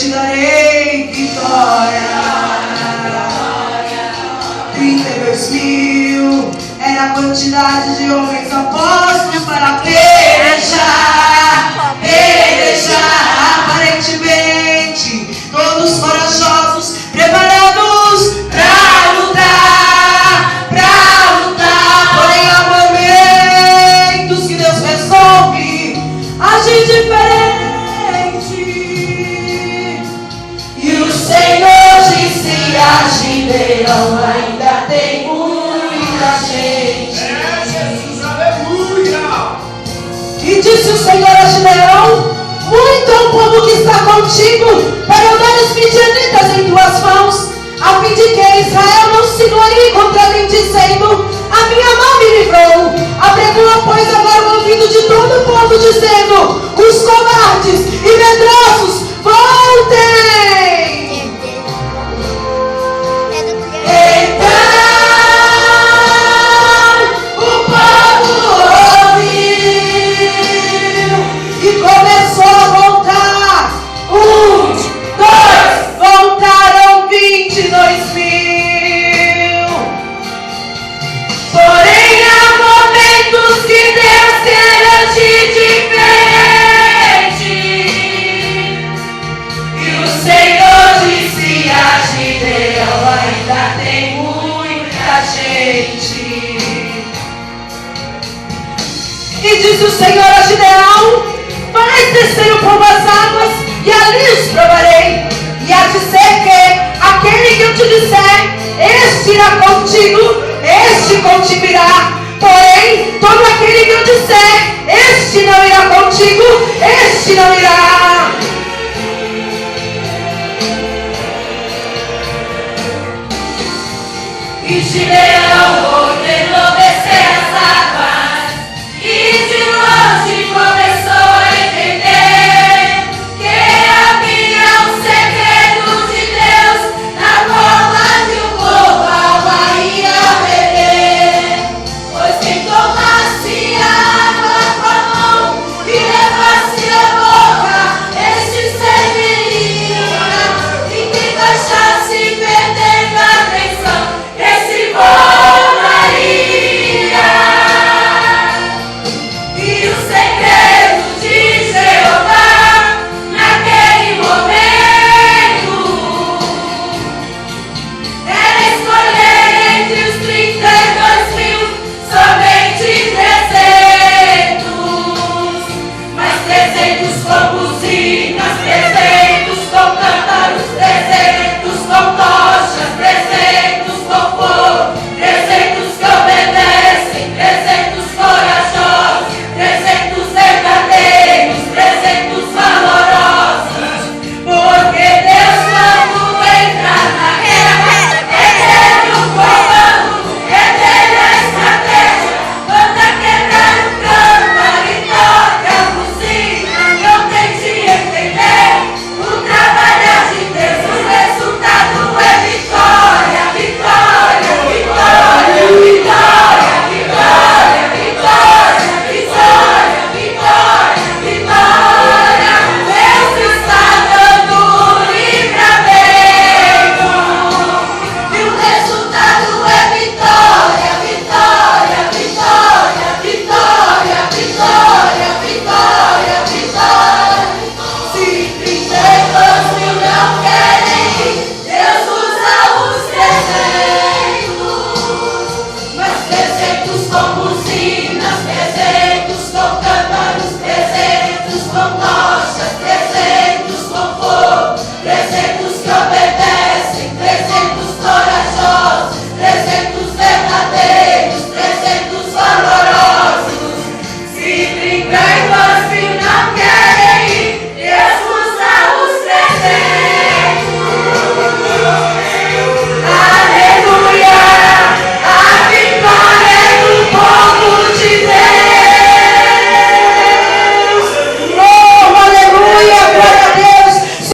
te darei vitória. 32.000 era a quantidade de homens apostos para pelejar. Aparentemente, todos corajosos, preparados para lutar. Porém, há momentos que Deus resolve agir diferente. E o Senhor disse a Gideão: ainda tem muita gente. Jesus, aleluia! E disse o Senhor a Gideão: muito é o povo que está contigo, para eu dar os midianitas em tuas mãos, a fim de que Israel não se glorie contra mim, dizendo: a minha mão me livrou. Apregou, pois, agora o ouvido de todo o povo, dizendo: os covardes e medrosos, voltem! E disse o Senhor a Gideão: faz descer o povo às águas, e ali os provarei. E a dizer que aquele que eu te disser, este irá contigo, este contigo irá. Porém, todo aquele que eu disser, este não irá contigo, este não irá. E Gideão ordenou descer as águas, e de longe começou a entender que havia um segredo de Deus na forma de um povo alma ia beber. Pois quem tomasse a água com a mão e levasse a boca, este serviria. E quem deixasse perdendo a atenção, esse voltaria. E o segredo de Jeová naquele momento era escolher entre os 32.000 somente 300. Mas 300 com buzinas, 300 com cântaros, 300 com tochas, 300 com fogo, 300 que obedecem, 300 corajosos, 300 verdadeiros, 300 valorosos. Porque Deus, quando entra na guerra, é dele o comando, é dele a estratégia. Manda quebrar o cântaro e toca a buzina. Não tente entender o trabalhar de Deus. O resultado é vitória, vitória, vitória, vitória, vitória, vitória, vitória, vitória, vitória. Deus está dando livramento. E o resultado é vitória, vitória, vitória, vitória, vitória, vitória, vitória. Se 32.000 não querem ir, Deus usa os 300. Mas 300 com